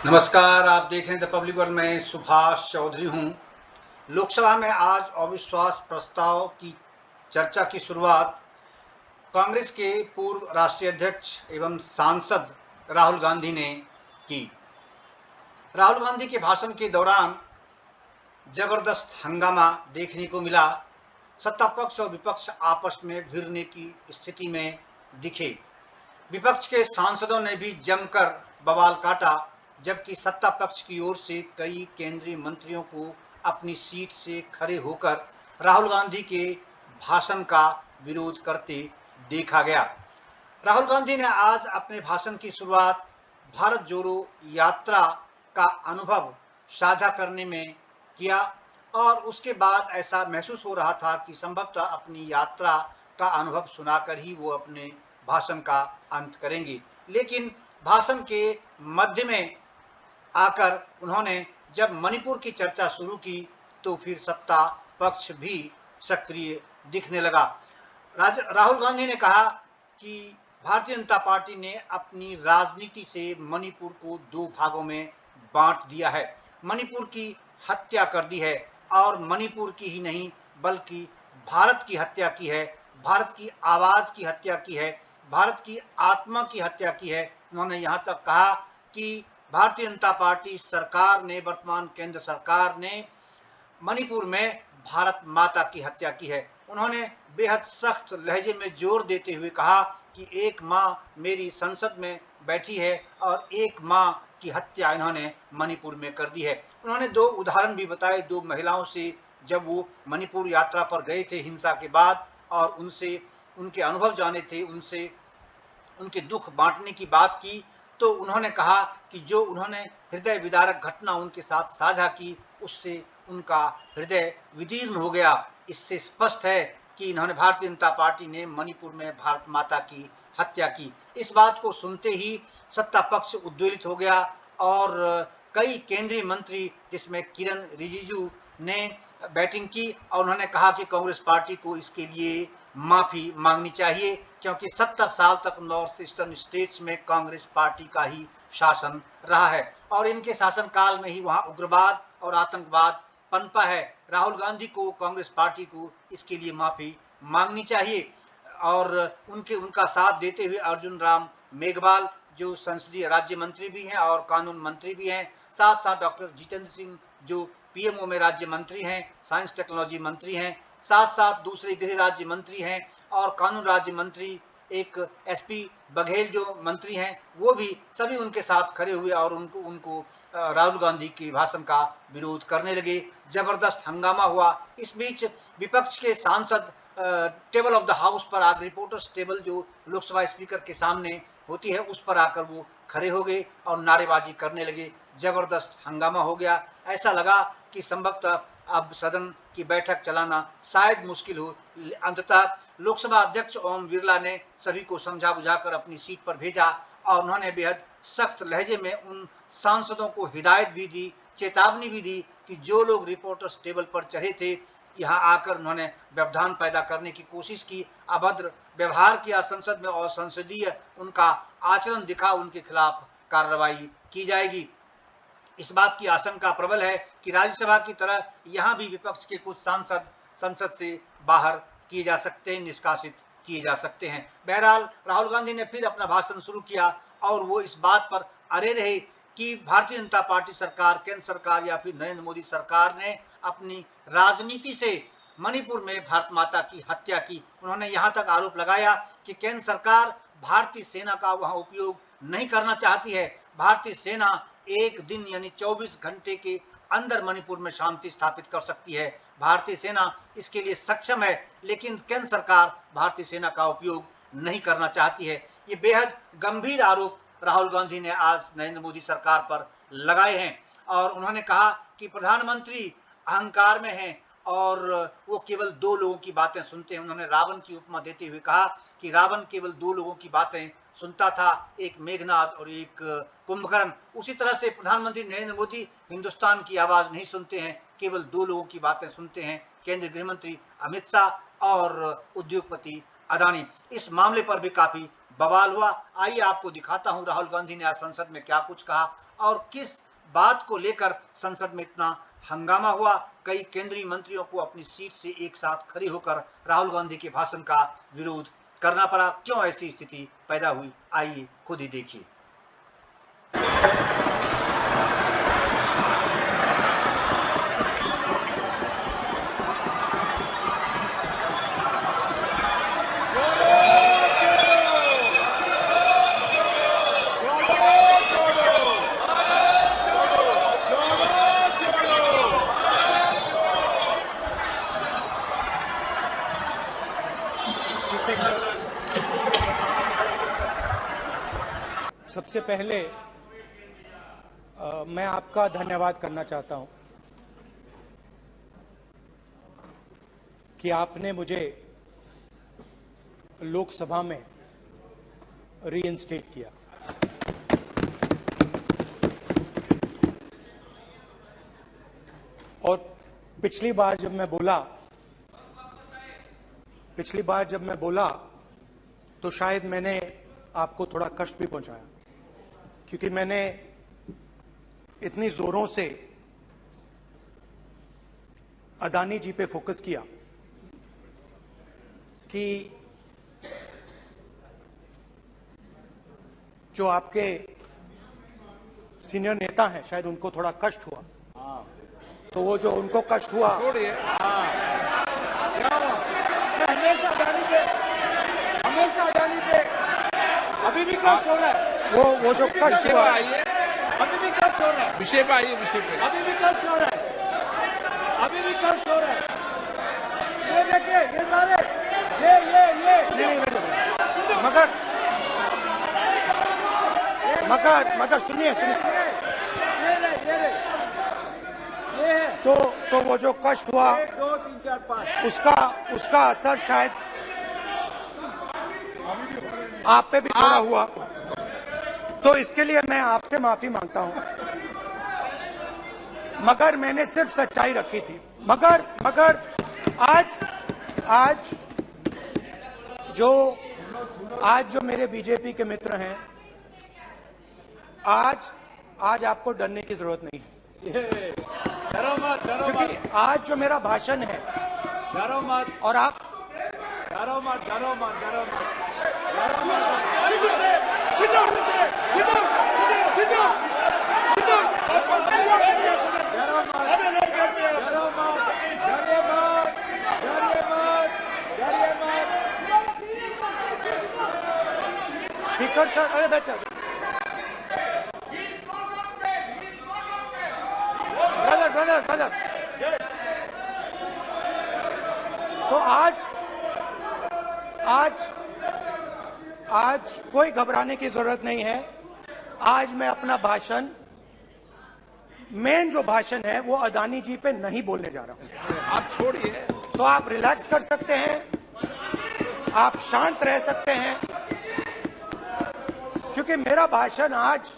नमस्कार, आप देख रहे हैं द पब्लिक वर्ल्ड में सुभाष चौधरी हूँ। लोकसभा में आज अविश्वास प्रस्ताव की चर्चा की शुरुआत कांग्रेस के पूर्व राष्ट्रीय अध्यक्ष एवं सांसद राहुल गांधी ने की। राहुल गांधी के भाषण के दौरान जबरदस्त हंगामा देखने को मिला। सत्ता पक्ष और विपक्ष आपस में भिड़ने की स्थिति में दिखे। विपक्ष के सांसदों ने भी जमकर बवाल काटा, जबकि सत्ता पक्ष की ओर से कई केंद्रीय मंत्रियों को अपनी सीट से खड़े होकर राहुल गांधी के भाषण का विरोध करते देखा गया। राहुल गांधी ने आज अपने भाषण की शुरुआत भारत जोड़ो यात्रा का अनुभव साझा करने में किया और उसके बाद ऐसा महसूस हो रहा था कि संभवतः अपनी यात्रा का अनुभव सुनाकर ही वो अपने भाषण का अंत करेंगे। लेकिन भाषण के मध्य में आकर उन्होंने जब मणिपुर की चर्चा शुरू की तो फिर सत्ता पक्ष भी सक्रिय दिखने लगा। राहुल गांधी ने कहा कि भारतीय जनता पार्टी ने अपनी राजनीति से मणिपुर को दो भागों में बांट दिया है। मणिपुर की हत्या कर दी है और मणिपुर की ही नहीं बल्कि भारत की हत्या की है, भारत की आवाज की हत्या की है, भारत की आत्मा की हत्या की है। उन्होंने यहाँ तक कहा कि भारतीय जनता पार्टी सरकार ने, वर्तमान केंद्र सरकार ने मणिपुर में भारत माता की हत्या की है। उन्होंने बेहद सख्त लहजे में जोर देते हुए कहा कि एक माँ मेरी संसद में बैठी है और एक माँ की हत्या इन्होंने मणिपुर में कर दी है। उन्होंने दो उदाहरण भी बताए, दो महिलाओं से जब वो मणिपुर यात्रा पर गए थे हिंसा के बाद और उनसे उनके अनुभव जाने थे, उनसे उनके दुख बांटने की बात की, तो उन्होंने कहा कि जो उन्होंने हृदय विदारक घटना उनके साथ साझा की उससे उनका हृदय विदीर्ण हो गया। इससे स्पष्ट है कि इन्होंने, भारतीय जनता पार्टी ने मणिपुर में भारत माता की हत्या की। इस बात को सुनते ही सत्ता पक्ष उद्वेलित हो गया और कई केंद्रीय मंत्री जिसमें किरण रिजिजू ने बैटिंग की और उन्होंने कहा कि कांग्रेस पार्टी को इसके लिए माफी मांगनी चाहिए, क्योंकि 70 साल तक नॉर्थ ईस्टर्न स्टेट्स में कांग्रेस पार्टी का ही शासन रहा है और इनके शासनकाल में ही वहां उग्रवाद और आतंकवाद पनपा है। राहुल गांधी को, कांग्रेस पार्टी को इसके लिए माफी मांगनी चाहिए। और उनका साथ देते हुए अर्जुन राम मेघवाल जो संसदीय राज्य मंत्री भी हैं और कानून मंत्री भी हैं, साथ साथ डॉक्टर जितेंद्र सिंह जो पीएमओ में राज्य मंत्री हैं, साइंस टेक्नोलॉजी मंत्री हैं, साथ साथ दूसरे गृह राज्य मंत्री हैं और कानून राज्य मंत्री एक एसपी बघेल जो मंत्री हैं, वो भी सभी उनके साथ खड़े हुए और उनको राहुल गांधी के भाषण का विरोध करने लगे। जबरदस्त हंगामा हुआ। इस बीच विपक्ष के सांसद टेबल ऑफ द हाउस पर आकर, रिपोर्टर्स टेबल जो लोकसभा स्पीकर के सामने होती है उस पर आकर वो खड़े हो गए और नारेबाजी करने लगे। जबरदस्त हंगामा हो गया। ऐसा लगा कि संभवतः अब सदन की बैठक चलाना शायद मुश्किल हो। अंततः लोकसभा अध्यक्ष ओम बिरला ने सभी को समझा बुझाकर अपनी सीट पर भेजा और उन्होंने बेहद सख्त लहजे में उन सांसदों को हिदायत भी दी, चेतावनी भी दी कि जो लोग रिपोर्टर्स टेबल पर चढ़े थे, यहाँ आकर उन्होंने व्यवधान पैदा करने की कोशिश की, अभद्र व्यवहार किया संसद में और संसदीय उनका आचरण दिखा, उनके खिलाफ कार्रवाई की जाएगी। इस बात की आशंका प्रबल है कि राज्यसभा की तरह यहाँ भी विपक्ष के कुछ सांसद संसद से बाहर किए जा सकते हैं, निष्कासित किए जा सकते हैं। बहरहाल राहुल गांधी ने फिर अपना भाषण शुरू किया और वो इस बात पर अड़े रहे कि भारतीय जनता पार्टी सरकार, केंद्र सरकार या फिर नरेंद्र मोदी सरकार ने अपनी राजनीति से मणिपुर में भारत माता की हत्या की। उन्होंने यहाँ तक आरोप लगाया कि केंद्र सरकार भारतीय सेना का वहां उपयोग नहीं करना चाहती है। भारतीय सेना एक दिन यानी 24 घंटे के अंदर मणिपुर में शांति स्थापित कर सकती है। भारतीय सेना इसके लिए सक्षम है, लेकिन केंद्र सरकार भारतीय सेना का उपयोग नहीं करना चाहती है। ये बेहद गंभीर आरोप राहुल गांधी ने आज नरेंद्र मोदी सरकार पर लगाए हैं और उन्होंने कहा कि प्रधानमंत्री अहंकार में हैं और वो केवल दो लोगों की बातें सुनते हैं। उन्होंने रावण की उपमा देते हुए कहा कि रावण केवल दो लोगों की बातें सुनता था, एक मेघनाद और एक कुंभकर्ण। उसी तरह से प्रधानमंत्री नरेंद्र मोदी हिंदुस्तान की आवाज नहीं सुनते हैं, केवल दो लोगों की बातें सुनते हैं, केंद्रीय गृह मंत्री अमित शाह और उद्योगपति अदानी। इस मामले पर भी काफी बवाल हुआ। आइए आपको दिखाता हूं राहुल गांधी ने आज संसद में क्या कुछ कहा और किस बात को लेकर संसद में इतना हंगामा हुआ। कई केंद्रीय मंत्रियों को अपनी सीट से एक साथ खड़े होकर राहुल गांधी के भाषण का विरोध करना पड़ा। क्यों ऐसी स्थिति पैदा हुई, आइए खुद ही देखिए। सबसे पहले मैं आपका धन्यवाद करना चाहता हूं कि आपने मुझे लोकसभा में रीइंस्टेट किया। और पिछली बार जब मैं बोला तो शायद मैंने आपको थोड़ा कष्ट भी पहुंचाया, क्योंकि मैंने इतनी जोरों से अदानी जी पे फोकस किया कि जो आपके सीनियर नेता हैं शायद उनको थोड़ा कष्ट हुआ। तो वो जो उनको कष्ट हुआ, हमेशा अडानी पे अभी भी कष्ट हो रहा है। वो जो कष्ट हुआ, अभी भी कष्ट हो रहा है। विषय पे आइए, विषय पे। अभी भी कष्ट हो रहा है, अभी भी कष्ट हो रहा है। ये देखिए, ये सारे ये मगर सुनिए ये है। तो वो जो कष्ट हुआ 1 2 3 4 5 उसका असर शायद आप पे भी थोड़ा हुआ। तो इसके लिए मैं आपसे माफी मांगता हूं, मगर मैंने सिर्फ सच्चाई रखी थी। मगर आज जो मेरे बीजेपी के मित्र हैं, आज आपको डरने की जरूरत नहीं है, डरो मत, क्योंकि आज जो मेरा भाषण है, डरो मत, और आप डरो मत। स्पीकर सर, अरे बेटा ब्रदर। तो आज कोई घबराने की जरूरत नहीं है। आज मैं अपना भाषण, मेन जो भाषण है, वो अदानी जी पे नहीं बोलने जा रहा हूं। आप छोड़िए, तो आप रिलैक्स कर सकते हैं, आप शांत रह सकते हैं, क्योंकि मेरा भाषण आज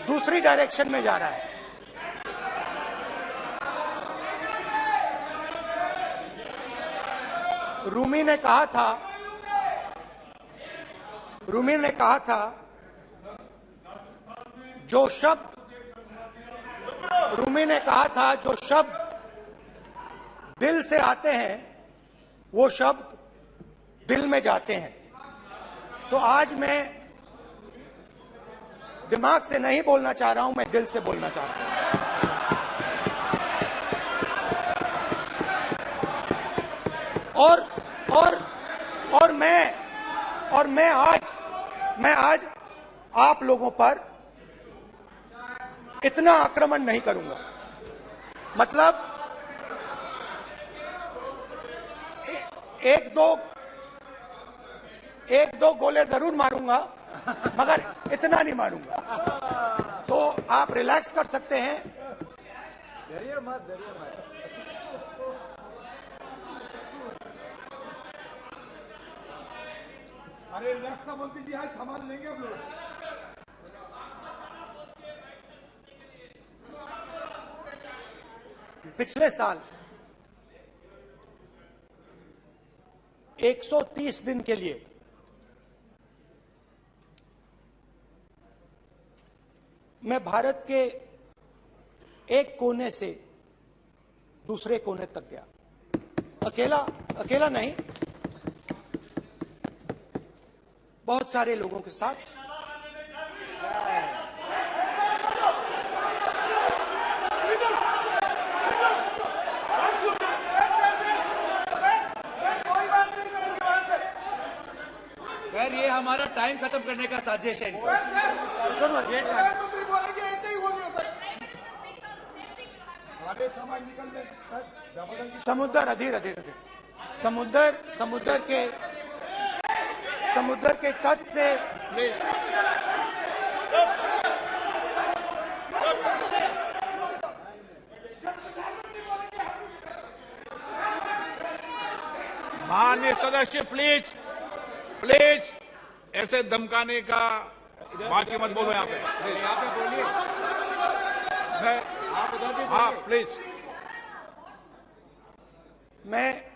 दूसरी डायरेक्शन में जा रहा है। रूमी ने कहा था जो शब्द दिल से आते हैं वो शब्द दिल में जाते हैं। तो आज मैं दिमाग से नहीं बोलना चाह रहा हूं, मैं दिल से बोलना चाह रहा हूं। और मैं आज आप लोगों पर इतना आक्रमण नहीं करूंगा। मतलब एक दो गोले जरूर मारूंगा, मगर इतना नहीं मारूंगा। तो आप रिलैक्स कर सकते हैं। डरिए मत। अरे रक्षा मंत्री जी आज संभाल लेंगे हम लोग। पिछले साल 130 दिन के लिए मैं भारत के एक कोने से दूसरे कोने तक गया। अकेला नहीं, बहुत सारे लोगों के साथ। सर ये हमारा टाइम खत्म करने का साजिश है। प्रधानमंत्री बोलेंगे ऐसे ही होंगे सर। सारे समाज निकल गए सर, जबरदस्ती समुद्र अधीर समुद्र के तट से माननीय सदस्य प्लीज प्लीज ऐसे धमकाने का बाकी मत बोलो यहाँ पे। बोलिए। हाँ प्लीज। मैं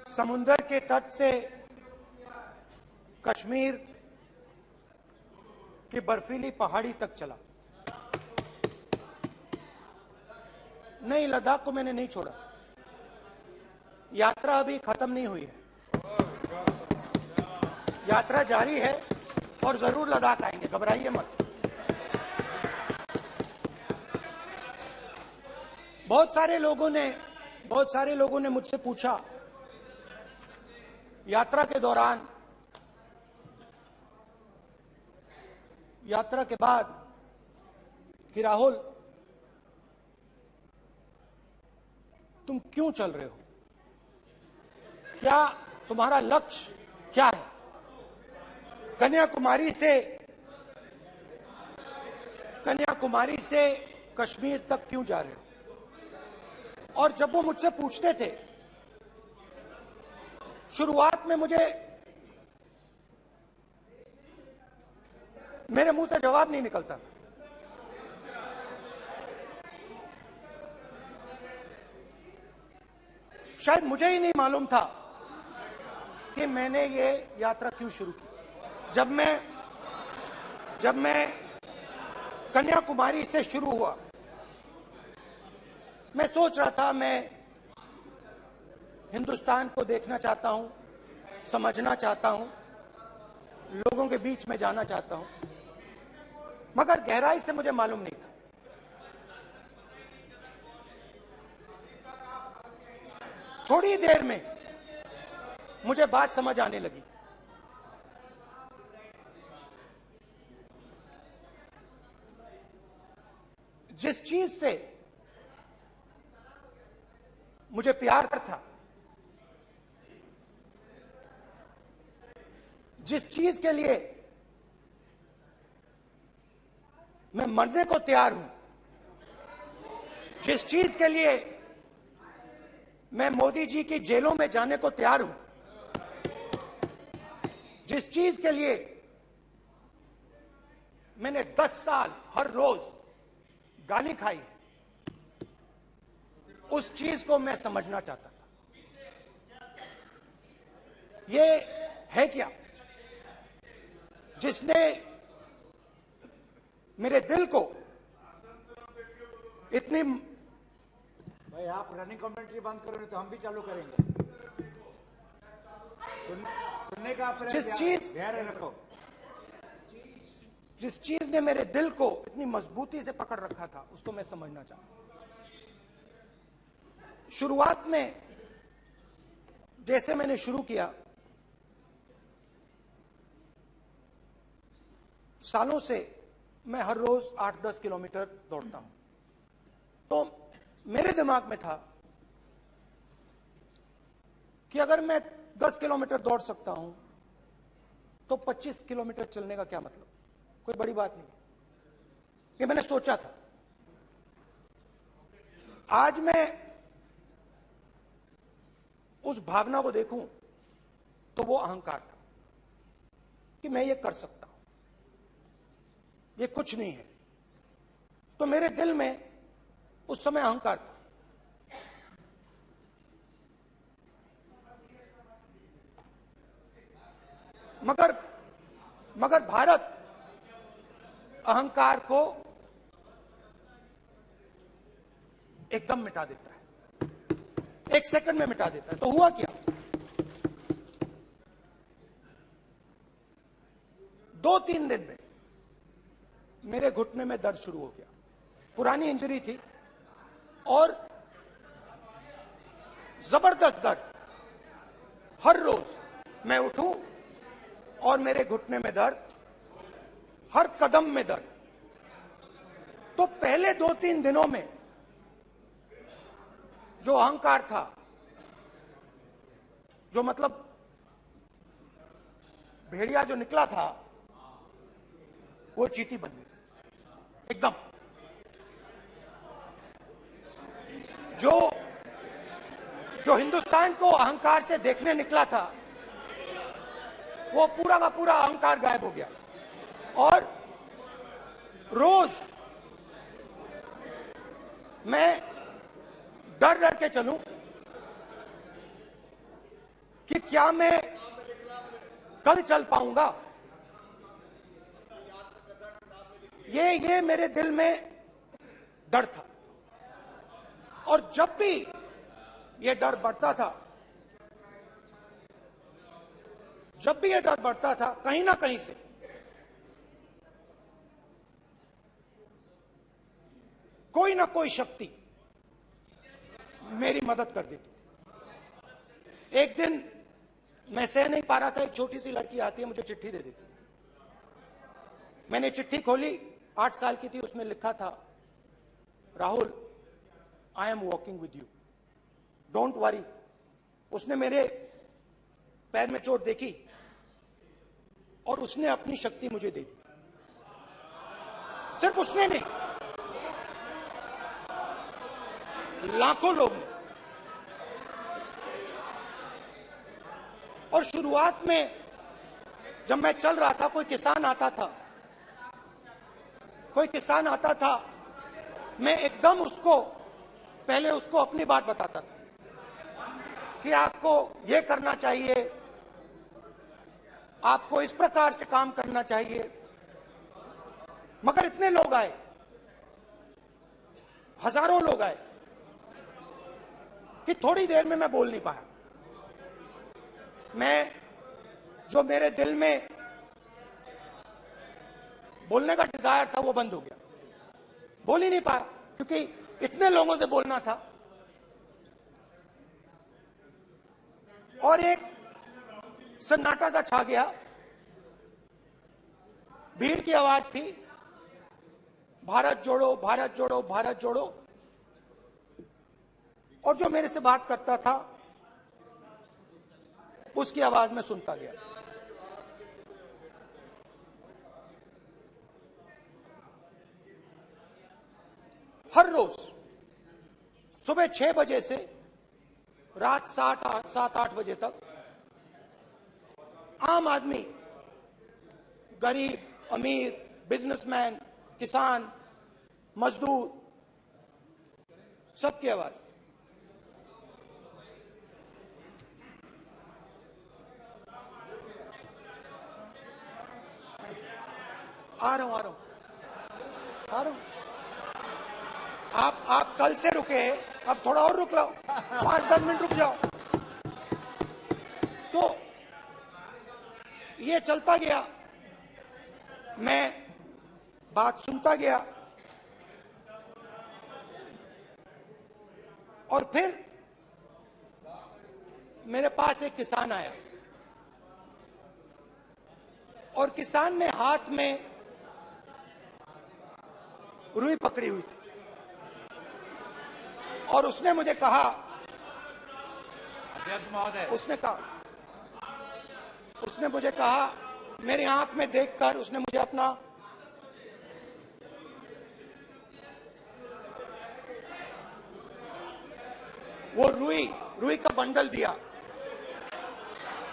समुद्र के तट से कश्मीर की बर्फीली पहाड़ी तक चला। नहीं, लद्दाख को मैंने नहीं छोड़ा। यात्रा अभी खत्म नहीं हुई है, यात्रा जारी है और जरूर लद्दाख आएंगे, घबराइए मत। बहुत सारे लोगों ने मुझसे पूछा यात्रा के दौरान, यात्रा के बाद कि राहुल तुम क्यों चल रहे हो, क्या तुम्हारा लक्ष्य क्या है, कन्याकुमारी से कश्मीर तक क्यों जा रहे हो। और जब वो मुझसे पूछते थे, शुरुआत में मेरे मुंह से जवाब नहीं निकलता। शायद मुझे ही नहीं मालूम था कि मैंने ये यात्रा क्यों शुरू की। जब मैं कन्याकुमारी से शुरू हुआ, मैं सोच रहा था मैं हिंदुस्तान को देखना चाहता हूं, समझना चाहता हूं, लोगों के बीच में जाना चाहता हूं, मगर गहराई से मुझे मालूम नहीं था। थोड़ी देर में मुझे बात समझ आने लगी। जिस चीज से मुझे प्यार था, जिस चीज के लिए मैं मरने को तैयार हूं, जिस चीज के लिए मैं मोदी जी की जेलों में जाने को तैयार हूं, जिस चीज के लिए मैंने 10 साल हर रोज गाली खाई, उस चीज को मैं समझना चाहता था। ये है क्या जिसने मेरे दिल को इतनी। भाई आप रनिंग कमेंट्री बंद करोगे तो हम भी चालू करेंगे। सुनने का जिस चीज ने मेरे दिल को इतनी मजबूती से पकड़ रखा था, उसको मैं समझना चाहता। शुरुआत में जैसे मैंने शुरू किया, सालों से मैं हर रोज 8-10 किलोमीटर दौड़ता हूं, तो मेरे दिमाग में था कि अगर मैं 10 किलोमीटर दौड़ सकता हूं तो 25 किलोमीटर चलने का क्या मतलब, कोई बड़ी बात नहीं। ये मैंने सोचा था। आज मैं उस भावना को देखूं तो वो अहंकार था कि मैं ये कर सकता हूं, ये कुछ नहीं है। तो मेरे दिल में उस समय अहंकार था। मगर भारत अहंकार को एकदम मिटा देता है, 1 सेकंड में मिटा देता है। तो हुआ क्या, 2-3 दिन में मेरे घुटने में दर्द शुरू हो गया। पुरानी इंजरी थी और जबरदस्त दर्द। हर रोज मैं उठूं और मेरे घुटने में दर्द, हर कदम में दर्द। तो पहले 2-3 दिनों में जो अहंकार था, जो मतलब भेड़िया जो निकला था, वो चींटी बन गई एकदम। जो हिंदुस्तान को अहंकार से देखने निकला था, वो पूरा का पूरा अहंकार गायब हो गया। और रोज मैं डर डर के चलूं कि क्या मैं कल चल पाऊंगा। ये मेरे दिल में डर था। और जब भी ये डर बढ़ता था, कहीं ना कहीं से कोई ना कोई शक्ति मेरी मदद कर देती। एक दिन मैं सह नहीं पा रहा था, एक छोटी सी लड़की आती है, मुझे चिट्ठी दे देती। मैंने चिट्ठी खोली, 8 साल की थी, उसमें लिखा था, Rahul, I am walking with you, don't worry. उसने मेरे पैर में चोट देखी और उसने अपनी शक्ति मुझे दे दी। सिर्फ उसने नहीं, लाखों लोग ने। और शुरुआत में जब मैं चल रहा था, कोई किसान आता था, मैं एकदम पहले उसको अपनी बात बताता था कि आपको ये करना चाहिए, आपको इस प्रकार से काम करना चाहिए। मगर इतने लोग आए, हजारों लोग आए, कि थोड़ी देर में मैं बोल नहीं पाया। जो मेरे दिल में बोलने का डिजायर था, वो बंद हो गया। बोल ही नहीं पाया, क्योंकि इतने लोगों से बोलना था। और एक सन्नाटा सा छा गया, भीड़ की आवाज थी, भारत जोड़ो, भारत जोड़ो, भारत जोड़ो। और जो मेरे से बात करता था, उसकी आवाज में सुनता गया। हर रोज सुबह 6 बजे से रात 7-8 बजे तक आम आदमी, गरीब, अमीर, बिजनेसमैन, किसान, मजदूर, सबकी आवाज। आ रहा हूं। आप कल से रुके, अब थोड़ा और रुक लो, 5-10 मिनट रुक जाओ। तो ये चलता गया, मैं बात सुनता गया। और फिर मेरे पास एक किसान आया, और किसान ने हाथ में रुई पकड़ी हुई थी, और उसने मुझे कहा, अध्यक्ष महोदय, उसने मुझे कहा, मेरी आंख में देखकर उसने मुझे अपना वो रुई का बंडल दिया,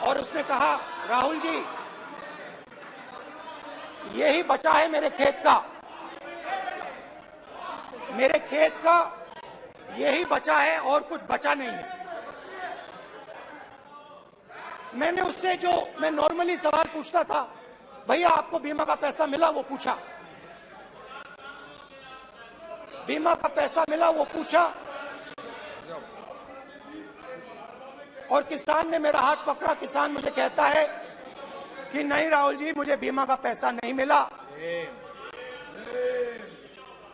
और उसने कहा, राहुल जी, यही बचा है मेरे खेत का, यही बचा है, और कुछ बचा नहीं है। मैंने उससे जो मैं नॉर्मली सवाल पूछता था, भैया आपको बीमा का पैसा मिला, वो पूछा, बीमा का पैसा मिला वो पूछा, और किसान ने मेरा हाथ पकड़ा। किसान मुझे कहता है कि नहीं राहुल जी, मुझे बीमा का पैसा नहीं मिला,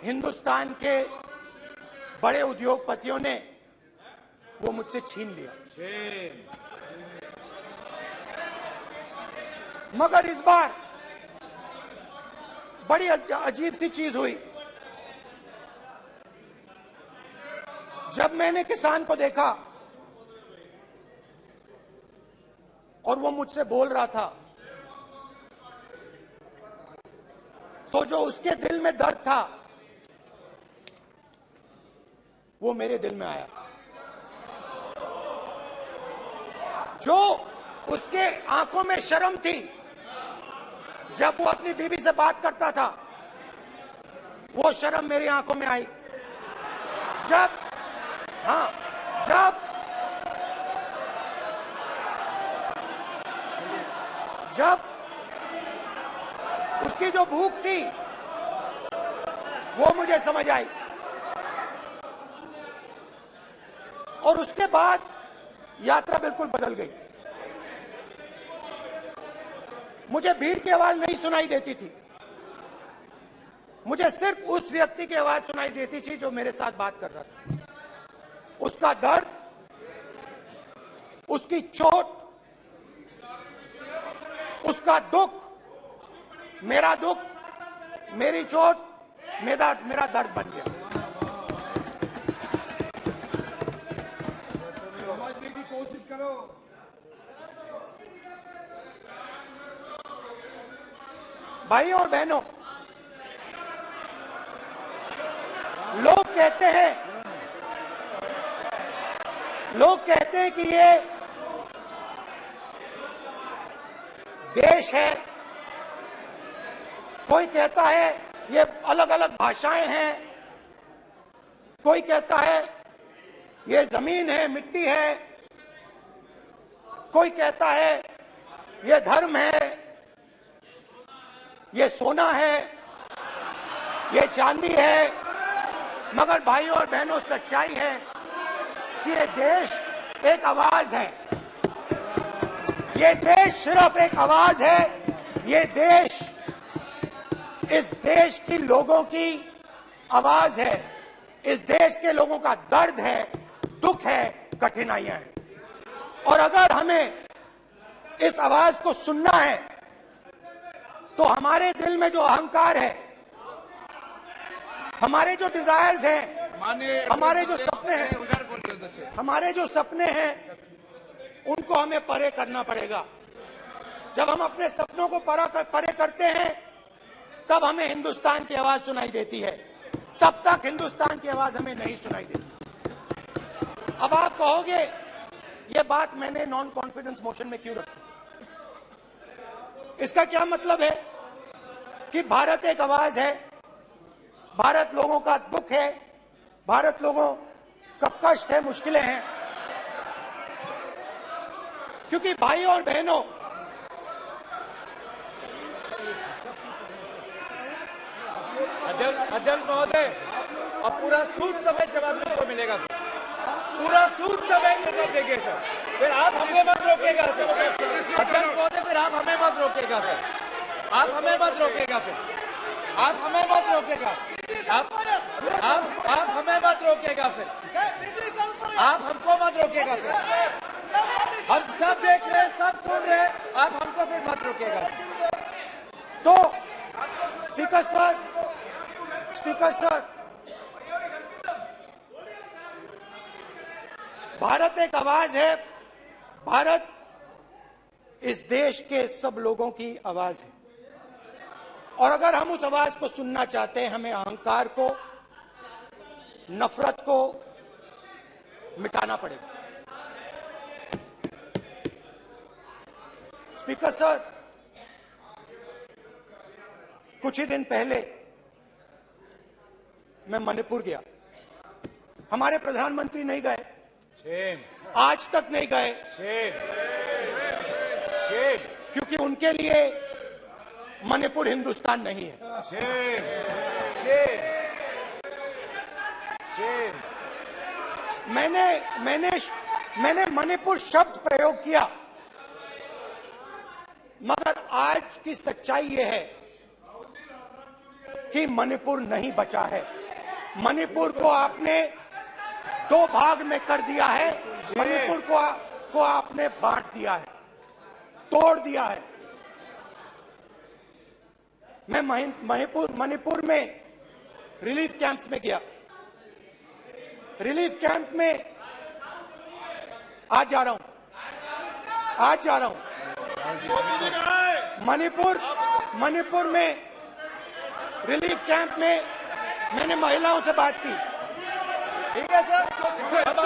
हिंदुस्तान के बड़े उद्योगपतियों ने वो मुझसे छीन लिया। मगर इस बार बड़ी अजीब सी चीज हुई। जब मैंने किसान को देखा और वो मुझसे बोल रहा था, तो जो उसके दिल में दर्द था वो मेरे दिल में आया। जो उसके आंखों में शर्म थी जब वो अपनी बीवी से बात करता था, वो शर्म मेरी आंखों में आई। जब उसकी जो भूख थी वो मुझे समझ आई। और उसके बाद यात्रा बिल्कुल बदल गई। मुझे भीड़ की आवाज नहीं सुनाई देती थी, मुझे सिर्फ उस व्यक्ति की आवाज सुनाई देती थी जो मेरे साथ बात कर रहा था। उसका दर्द, उसकी चोट, उसका दुख, मेरा दुख, मेरी चोट, मेरा दर्द बन गया। समझने की कोशिश करो। भाइयों और बहनों, लोग कहते हैं कि ये देश है, कोई कहता है ये अलग अलग भाषाएं हैं, कोई कहता है ये जमीन है, मिट्टी है, कोई कहता है ये धर्म है, ये सोना है, ये चांदी है। मगर भाइयों और बहनों, सच्चाई है कि ये देश एक आवाज है। ये देश सिर्फ एक आवाज है। ये देश, इस देश की लोगों की आवाज है। इस देश के लोगों का दर्द है, दुख है, कठिनाइयां हैं। और अगर हमें इस आवाज को सुनना है तो हमारे दिल में जो अहंकार है, हमारे जो डिजायर्स हैं, हमारे जो सपने हैं, उनको हमें परे करना पड़ेगा। जब हम अपने सपनों को परे करते हैं, तब हमें हिंदुस्तान की आवाज सुनाई देती है। तब तक हिंदुस्तान की आवाज हमें नहीं सुनाई देती। अब आप कहोगे ये बात मैंने नॉन कॉन्फिडेंस मोशन में क्यों रखी? इसका क्या मतलब है कि भारत एक आवाज है, भारत लोगों का दुख है, भारत लोगों का कष्ट है, मुश्किलें हैं। क्योंकि भाइयों और बहनों, अध्यक्ष महोदय, अब पूरा सूद समय जवाब को मिलेगा, पूरा सूद समय जवाब देंगे सर। फिर आप हमें मत रोकेगा सर। अध्यक्ष महोदय, फिर आप हमें मत रोकेगा सर। आप हमें मत रोकेगा, फिर आप हमें मत रोकेगा, आप हमें मत रोकेगा, फिर आप हमको मत रोकेगा सर। हम सब देख रहे हैं, सब सुन रहे हैं, आप हमको फिर मत रोकेगा। तो स्पीकर सर, भारत एक आवाज है। भारत इस देश के सब लोगों की आवाज है। और अगर हम उस आवाज को सुनना चाहते हैं, हमें अहंकार को, नफरत को मिटाना पड़ेगा। स्पीकर सर, कुछ ही दिन पहले मैं मणिपुर गया। हमारे प्रधानमंत्री नहीं गए, आज तक नहीं गए। क्योंकि उनके लिए मणिपुर हिंदुस्तान नहीं है। मैंने मणिपुर शब्द प्रयोग किया, मगर आज की सच्चाई यह है कि मणिपुर नहीं बचा है। मणिपुर को आपने दो भाग में कर दिया है। मणिपुर को आपने बांट दिया है, तोड़ दिया है। मैं मणिपुर में रिलीफ कैंप्स में गया। रिलीफ कैंप में आज जा रहा हूं। मणिपुर में रिलीफ कैंप में मैंने महिलाओं से बात की। ठीक है सर, आप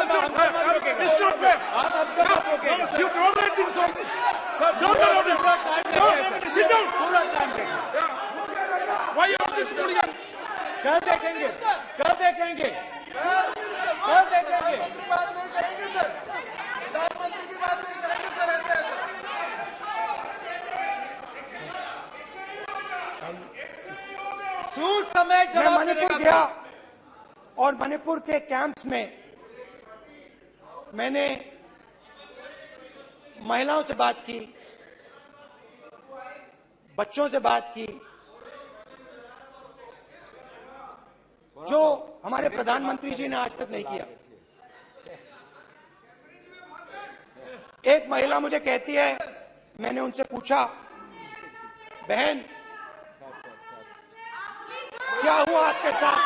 कल देखेंगे। प्रधानमंत्री की बात नहीं करेंगे सर, प्रधानमंत्री की बात नहीं करेंगे सर ऐसे। समय मैं जवाब मणिपुर गया और मणिपुर के कैंप्स में मैंने महिलाओं से बात की, बच्चों से बात की, जो हमारे प्रधानमंत्री जी ने आज तक नहीं किया। एक महिला मुझे कहती है, मैंने उनसे पूछा, बहन क्या हुआ आपके साथ?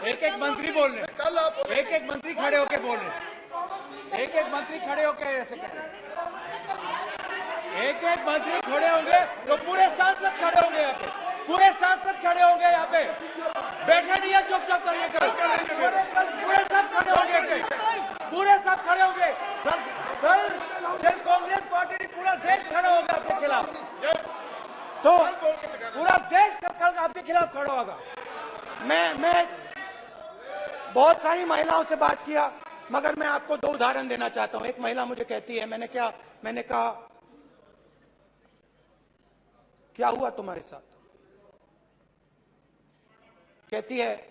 एक मंत्री बोल रहे, एक मंत्री खड़े होके बोल रहे, एक मंत्री खड़े होके ऐसे कर रहे, एक मंत्री खड़े होंगे तो पूरे सांसद खड़े होंगे यहाँ पे, पूरे सांसद खड़े होंगे यहाँ पे, बैठे नहीं है, चुपचाप करिए, पूरे सब खड़े होंगे, पूरे सब खड़े होंगे। कल कांग्रेस पार्टी पूरा देश खड़ा होगा आपके खिलाफ, तो पूरा देश कल आपके खिलाफ खड़ा होगा। मैं बहुत सारी महिलाओं से बात किया, मगर मैं आपको दो उदाहरण देना चाहता हूं। एक महिला मुझे कहती है, मैंने कहा क्या हुआ तुम्हारे साथ? कहती है,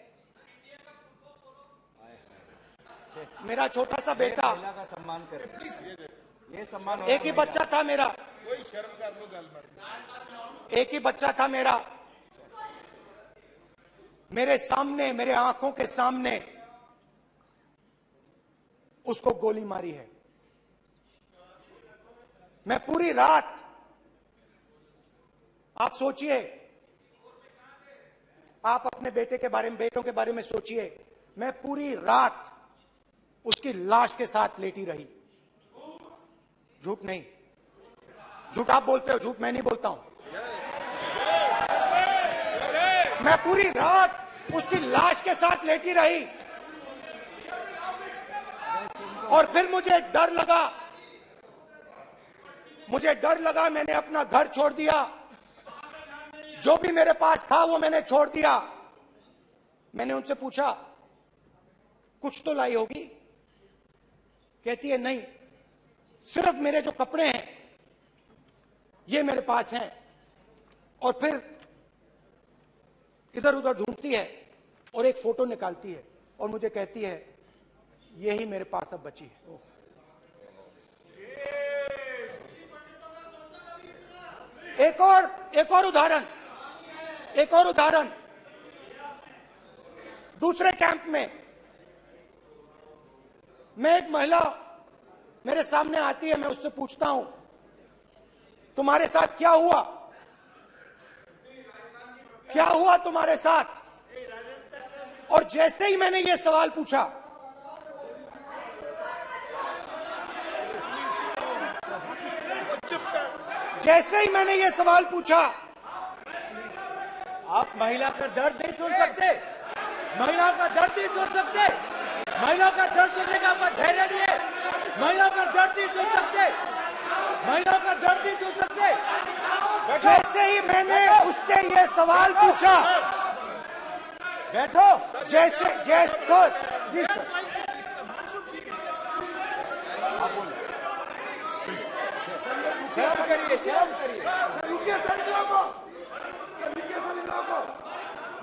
मेरा छोटा सा बेटा, का सम्मान करें, ये सम्मान, एक ही बच्चा था मेरा, एक ही बच्चा था मेरा, मेरे सामने, मेरे आंखों के सामने उसको गोली मारी है। मैं पूरी रात, आप सोचिए, आप अपने बेटे के बारे में, बेटों के बारे में सोचिए, मैं पूरी रात उसकी लाश के साथ लेटी रही। झूठ नहीं, झूठ आप बोलते हो, झूठ मैं नहीं बोलता हूं। मैं पूरी रात उसकी लाश के साथ लेटी रही और फिर मुझे डर लगा, मैंने अपना घर छोड़ दिया, जो भी मेरे पास था वो मैंने छोड़ दिया। मैंने उनसे पूछा, कुछ तो लाई होगी? कहती है, नहीं, सिर्फ मेरे जो कपड़े हैं ये मेरे पास हैं। और फिर इधर उधर ढूंढती है और एक फोटो निकालती है और मुझे कहती है, यही मेरे पास अब बची है। एक और उदाहरण, दूसरे कैंप में मैं, एक महिला मेरे सामने आती है, मैं उससे पूछता हूं, तुम्हारे साथ क्या हुआ? क्या हुआ तुम्हारे साथ? और जैसे ही मैंने ये सवाल पूछा, आप महिला का दर्द नहीं सुन सकते, महिलाओं का दर्द नहीं सुन सकते, महिलाओं का दर्द सुनने का आपका धैर्य नहीं है, महिलाओं का दर्द नहीं सुन सकते, महिलाओं का दर्द नहीं सुन सकते। जैसे ही मैंने उससे ये सवाल पूछा, बैठो, जैसे शर्म करिए, शर्म करिए।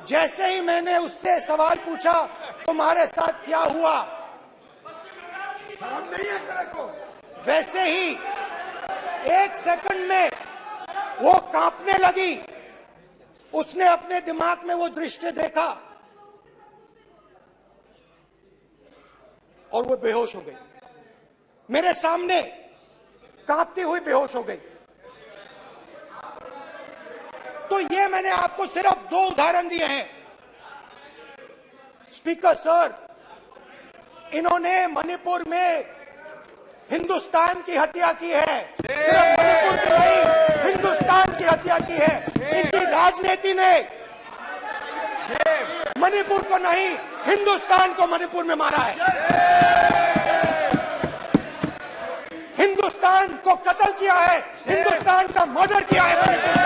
जैसे ही मैंने उससे सवाल पूछा तुम्हारे साथ क्या हुआ, शर्म नहीं है तेरे को? वैसे ही 1 सेकंड में वो कांपने लगी। उसने अपने दिमाग में वो दृश्य देखा और वो बेहोश हो गई। मेरे सामने कांपती हुई बेहोश हो गई। तो ये मैंने आपको सिर्फ 2 उदाहरण दिए हैं। स्पीकर सर, इन्होंने मणिपुर में हिंदुस्तान की हत्या की है। सिर्फ मणिपुर की नहीं, हिंदुस्तान की हत्या की है। इनकी राजनीति ने मणिपुर को नहीं, हिंदुस्तान को मणिपुर में मारा है। हिंदुस्तान को कत्ल किया है, हिंदुस्तान का मर्डर किया है मणिपुर में।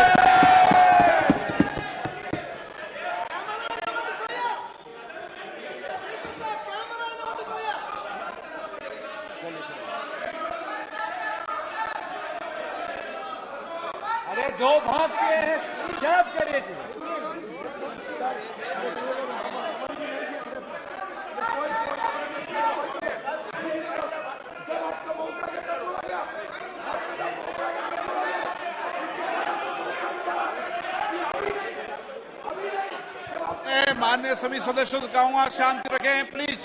अरे 2 भाग के हैं, शर्म करिए जी। मैं माननीय सभी सदस्यों को कहूंगा शांति रखें, प्लीज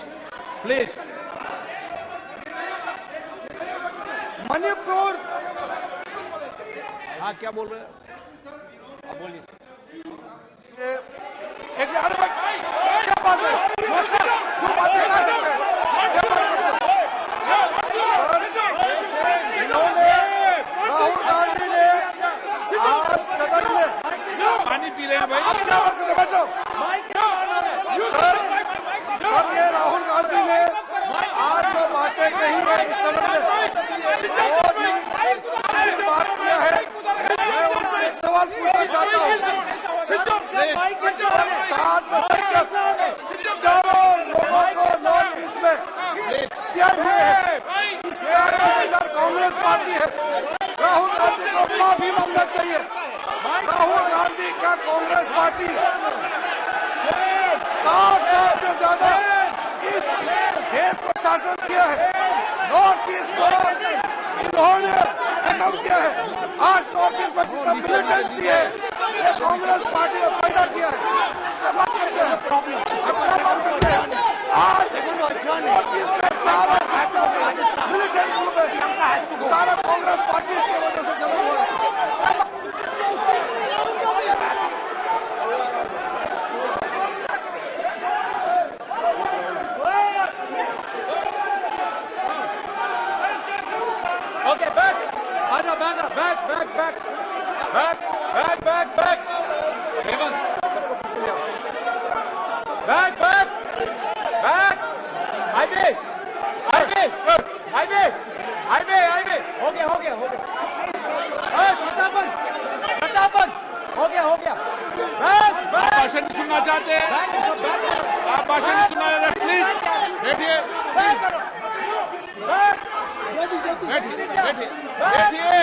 प्लीज। मणिपुर, हाँ क्या बोल रहे हैं? अब बोलिए। एक अरे भाई क्या बात है? इन्होंने राहुल गांधी ने आज सदन में पानी पी रहे हैं भाई। आप क्या बात करते बैठो? सर ये राहुल गांधी ने आज जो बातें कही है इस सदन में वो भी बात किया है। मैं उनसे एक सवाल पूछना चाहता हूँ। 7 दशक चारों लोगों को नॉर्थ में क्या हुए हैं? इसका इधर कांग्रेस पार्टी है। राहुल गांधी को माफी मांगना चाहिए। राहुल गांधी का कांग्रेस पार्टी 7 साल से ज्यादा इस देश को शासन किया है। नॉर्थ ईस्ट को इन्होंने खत्म किया है। आज नॉर्थ ईस्ट में जितना मिलिटेंसी है ये कांग्रेस पार्टी ने पैदा किया है। बात करते हैं अपना बात करते हैं। आज नॉर्थ ईस्ट में सारा मिलिटेंट ग्रुप है, सारा कांग्रेस पार्टी की वजह से चला हुआ है। ओके, बैक आजा, back back back back back back back back Hemant, back back back highway highway highway highway highway हो गया हो गया हो गया। फटाफट हो गया बैक बैक। भाषण नहीं सुनना चाहते हैं? आप भाषण नहीं सुनना चाहते? प्लीज बैठिए, बैठिए बैठिए बैठिए,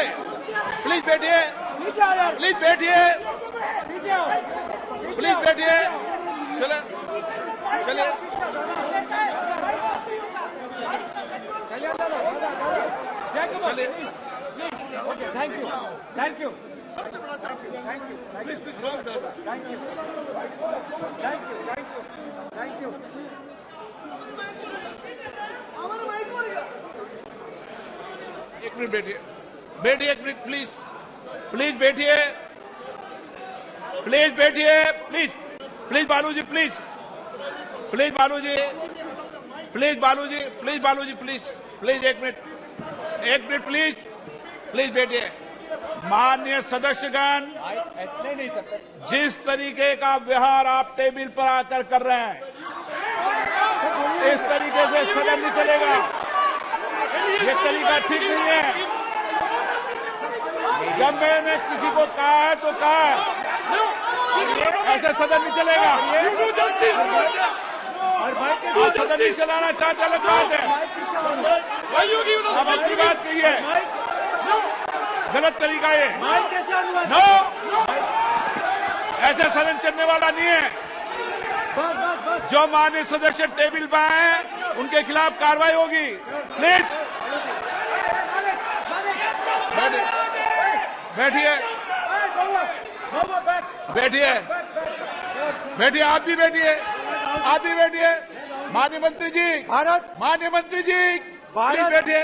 प्लीज बैठिए, प्लीज बैठिए, प्लीज बैठिए। चले चलिए चलिए। Thank you thank you thank you. एक मिनट बैठिए, बैठिए 1 मिनट प्लीज, प्लीज बैठिए, प्लीज बैठिए, please please Baluji, please please Baluji, please Baluji, please Baluji, please please 1 minute please, please बैठिए। माननीय सदस्यगण, ऐसे नहीं सकते। जिस तरीके का व्यवहार आप टेबल पर आकर कर रहे हैं, इस तरीके से सदन नहीं चलेगा। ये तरीका ठीक नहीं है। जब मैंने किसी को कहा है तो कहा है, ऐसे सदन नहीं चलेगा। आप सदन नहीं चलाना चाहते, अलग बात है। अब अपनी बात कही है। गलत तरीका ये। माइक कैसे अनुवाद? नो, ऐसे सदन चलने वाला नहीं है। जो माननीय सदस्य टेबल पर आए उनके खिलाफ कार्रवाई होगी। प्लीज बैठिए, बैठिए, बैठिए, आप भी बैठिए, आप भी बैठिए। माननीय मंत्री जी, भारत माननीय मंत्री जी, प्लीज भारत- बैठिए।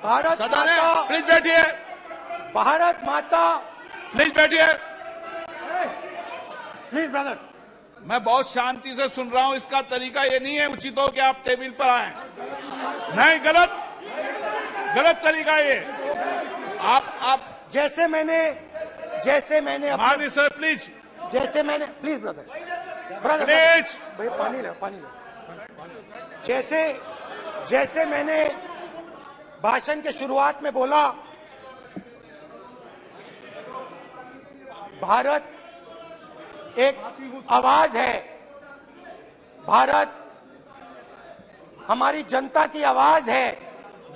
भारत सदन है, माता प्लीज बैठिए, भारत माता प्लीज बैठिए। Please brother. मैं बहुत शांति से सुन रहा हूं। इसका तरीका ये नहीं है उचित हो कि आप टेबल पर आए। नहीं, गलत, गलत तरीका ये। आप जैसे मैंने अपने- माननीय सर, प्लीज जैसे मैंने प्लीज ब्रदर ब्रदर प्लीज। भाई पानी लो, पानी लो। जैसे मैंने भाषण के शुरुआत में बोला, भारत एक आवाज है। भारत हमारी जनता की आवाज है,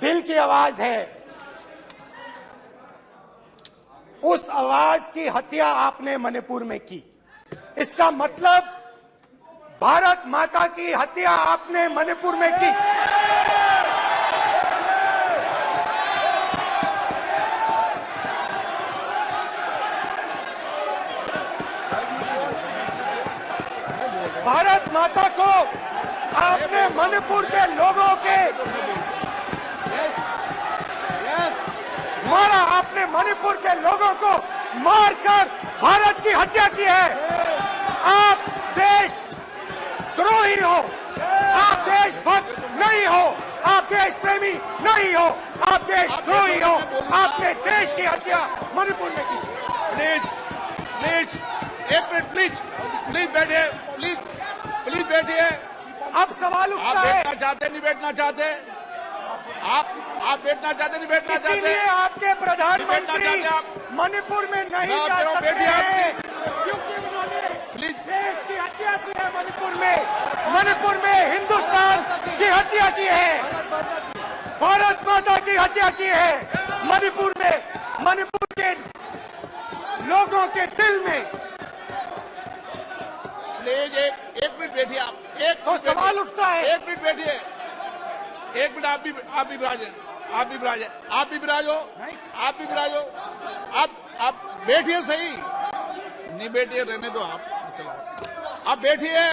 दिल की आवाज है। उस आवाज की हत्या आपने मणिपुर में की। इसका मतलब भारत माता की हत्या आपने मणिपुर में की। भारत माता को आपने मणिपुर के लोगों के मारा। आपने मणिपुर के लोगों को मारकर भारत की हत्या की है। आप देश द्रोही हो, आप देशभक्त नहीं हो, आप देश प्रेमी नहीं हो, आप देशद्रोही हो। आपने देश की हत्या मणिपुर में की। प्लीज, प्लीज, एक मिनट, प्लीज, प्लीज बैठिए, प्लीज, प्लीज बैठिए। अब सवाल आप उठता है, बैठना चाहते, नहीं बैठना चाहते? आप बैठना चाहते, नहीं बैठना चाहते? इसीलिए आपके प्रधानमंत्री बैठना चाहते आप? मणिपुर में नहीं मैं जा कह रहा हूं, सकते बैठिए आप, हैं, क्योंकि उन्होंने प्लीज। देश की हत्या की है। मणिपुर में हिंदुस्तान की हत्या की है, भारत माता की हत्या की है। मणिपुर के लोगों के दिल में। प्लीज एक मिनट बैठिए आप। तो सवाल उठता है, एक मिनट बैठिए, एक मिनट। आप भी विराजे, आप भी विराजे, आप भी विराजो, आप भी विराजो। आप बैठिए, सही नहीं बैठिए, रहने दो। आप बैठिए,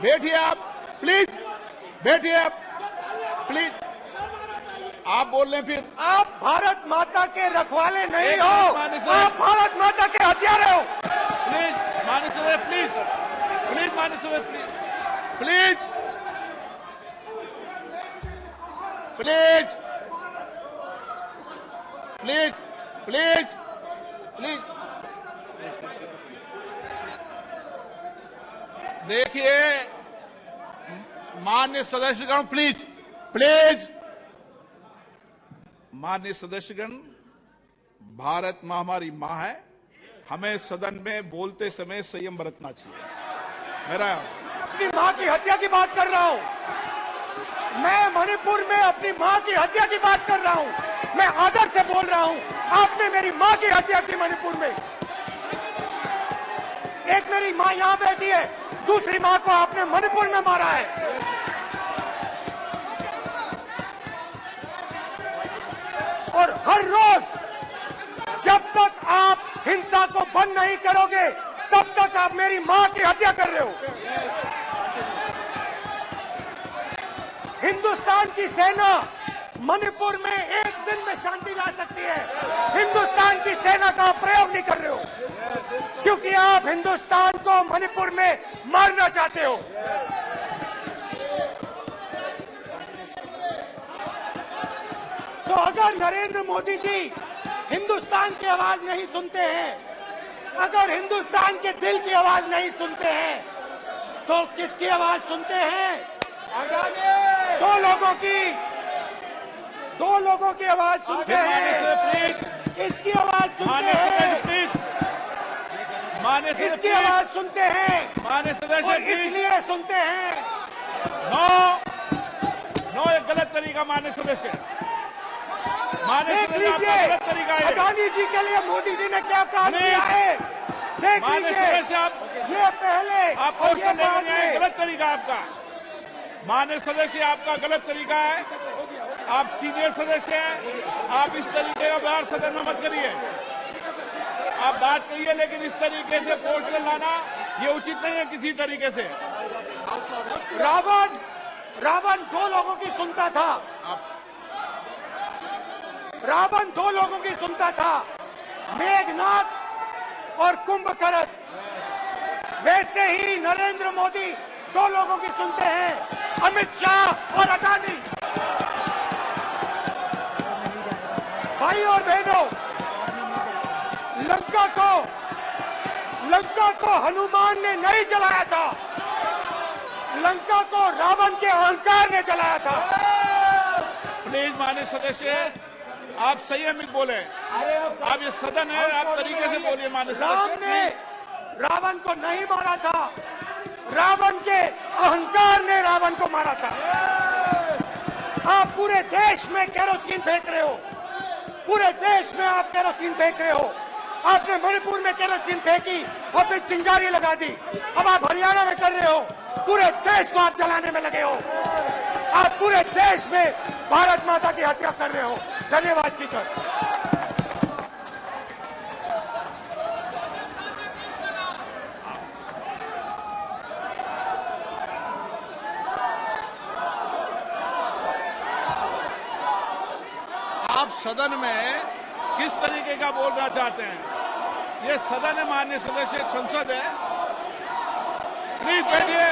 बैठिए आप, प्लीज बैठिए आप, प्लीज। आप बोल रहे फिर। आप भारत माता के रखवाले नहीं एक हो, मिनट माननीय सर। आप भारत माता के हत्यारे हो। प्लीज माननीय सदस्य, प्लीज, प्लीज माननीय सदस्य, please, please, please, please, please. देखिए माननीय सदस्यगण, प्लीज, प्लीज। माननीय सदस्यगण, भारत मां हमारी मां है। हमें सदन में बोलते समय संयम बरतना चाहिए। मेरा अपनी मां की हत्या की बात कर रहा हूं। मैं मणिपुर में अपनी मां की हत्या की बात कर रहा हूं। मैं आदर से बोल रहा हूं। आपने मेरी मां की हत्या की मणिपुर में। एक मेरी मां यहां बैठी है, दूसरी मां को आपने मणिपुर में मारा है। और हर रोज जब तक आप हिंसा को बंद नहीं करोगे, तब तक आप मेरी मां की हत्या कर रहे हो। हिंदुस्तान की सेना मणिपुर में एक दिन में शांति ला सकती है। हिंदुस्तान की सेना का प्रयोग नहीं कर रहे हो, क्योंकि आप हिंदुस्तान को मणिपुर में मारना चाहते हो। तो अगर नरेंद्र मोदी जी हिंदुस्तान की आवाज नहीं सुनते हैं, अगर हिंदुस्तान के दिल की आवाज नहीं सुनते हैं, तो किसकी आवाज सुनते हैं? दो लोगों की आवाज सुनते हैं। इसकी आवाज सुनते हैं, प्लीज, माननीय सदस्य, इसकी आवाज सुनते हैं, माननीय सदस्य, और प्लीज। इसलिए सुनते हैं। नो, नो, ये गलत तरीका। माननीय सदस्य, माननीय देख सदस्य, आपका लीजिए गलत तरीका है। अडानी जी के लिए मोदी जी ने क्या काम नहीं। किया है, देख माननीय लीजिए। सदस्य, आप ये पहले आपको और ये बाद में। गलत तरीका आपका। माननीय सदस्य, आपका गलत तरीका है। आप सीनियर सदस्य हैं, आप इस तरीके का व्यवहार सदन में मत करिए। आप बात करिए, लेकिन इस तरीके से पोस्टर लाना ये उचित नहीं है किसी तरीके से। रावण दो लोगों की सुनता था, रावण दो लोगों की सुनता था, मेघनाथ और कुंभकर्ण। वैसे ही नरेंद्र मोदी दो लोगों की सुनते हैं, अमित शाह और अडानी। भाई और बहनों, लंका को हनुमान ने नहीं जलाया था, लंका को रावण के अहंकार ने जलाया था। प्लीज माननीय सदस्य, आप संयमित बोले। आप ये सदन है, आप तरीके से बोलिए। माननीय राम सदस्य, ने रावण को नहीं मारा था, रावण के अहंकार ने रावण को मारा था। आप पूरे देश में केरोसिन फेंक रहे हो, पूरे देश में आप केरोसिन फेंक रहे हो। आपने मणिपुर में केरोसिन फेंकी, आपने चिंगारी लगा दी। अब आप हरियाणा में कर रहे हो, पूरे देश को आप जलाने में लगे हो। आप पूरे देश में भारत माता की हत्या कर रहे हो। धन्यवाद स्पीकर। आप सदन में किस तरीके का बोलना चाहते हैं? ये सदन है, माननीय सदस्य, संसद है। प्लीज बैठिए।